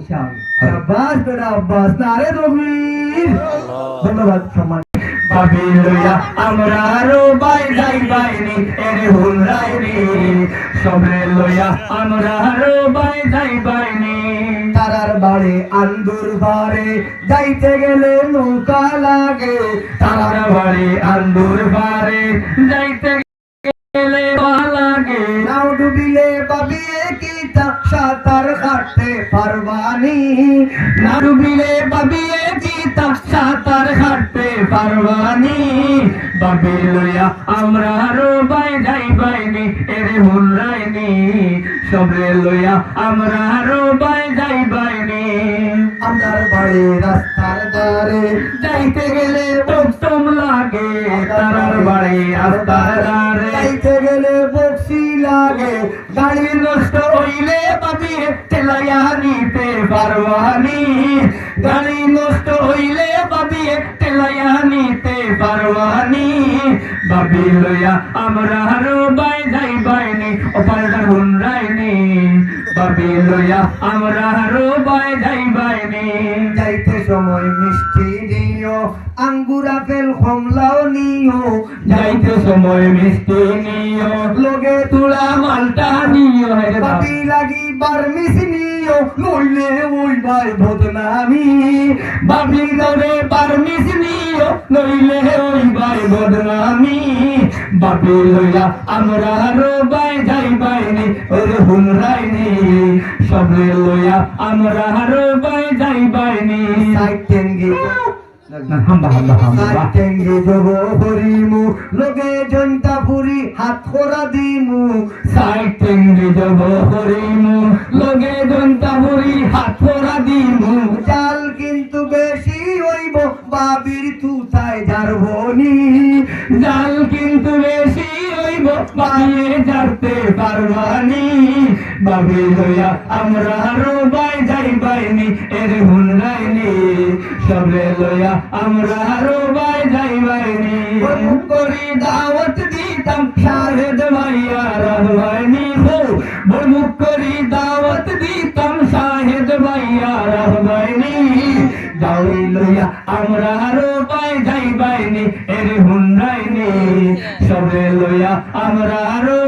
আব্বাস বেটা আব্বাস নারে রবির ধন্যবাদ সম্মান বাবি লইয়া আমরা আরো বাই যাই বাইনি এরে হুল রাইনি সবে লইয়া আমরা আরো বাই যাই বাইনি তারার বাড়ি আন্দুর বাড়ি যাইতে গেলে নৌকা লাগে তারার বাড়ি আন্দুর বাড়ি যাইতে গেলে লাগে নাও ডুবিলে বাবিয়ে কি সাঁতার কাটতে পারবানি না ডুবিলে বাবিয়ে কি সাঁতার কাটতে পারবানি বাবি লইয়া আমরা আরো বাই যাই বাইনি এরে হুল রাইনি সবে লইয়া আমরা আরো বাই যাই বাইনি আমার বাড়ি রাস্তার ধারে যাইতে গেলে বকসম লাগে তারার বাড়ি রাস্তার ধারে যাইতে গেলে বকসি লাগে গাড়ি নষ্ট হইলে বাবি ঠেলাইয়া নিতে পারবানি গাড়ি নষ্ট হইলে বাবি ঠেলাইয়া নিতে পারবানি বাবি লইয়া আমরা আরো বাই যাই বাইনি ওপারটা হুন রাইনি বাবি লইয়া আমরা আরো বাই যাই বাইনি যাইতে সময় মিষ্টি নিও আঙ্গুর আপেল কমলাও নিও যাইতে সময় মিষ্টি নিও লগে তুলা মালটা নিও বাবি লাগি বারমিস নিও নইলে ওই ভাই বদনামি বাবি ধরে বারমিস নিও নইলে ওই ভাই বদনামি বাবি লইয়া আমরা আরো বাই যাই বাইনি ওরে হুল রাইনি সবে লইয়া আমরা আরো বাই যাই বাইনি সাইটেঙ্গি সাইটেঙ্গি জব হরিমু লগে জন্তা পুরি হাত খোরা দিমু সাইটেঙ্গি জব হরিমু লগে জন্তা পুরি হাত খোরা দিমু চাল কিন্তু বেশি হইব বাবির তুতায় জারবনি জাল কিন্তু বেশি হইব বাবিয়ে জারতে পারবানি বাবি লইয়া আমরা আরো বাই যাই বাইনি এর হুল রাইনি সবে লইয়া আমরা আরো বাই যাই বাইনি করি দাওয়াত দিতাম শাহেদ ভাইয়া রাহবানি মুখ করি দাওয়াত দিতাম শাহেদ ভাইয়া রাহবানি দাওই লইয়া আমরা আরো বাই যাই বাইনি এর হুল রাইনি সবে লইয়া আমরা আরো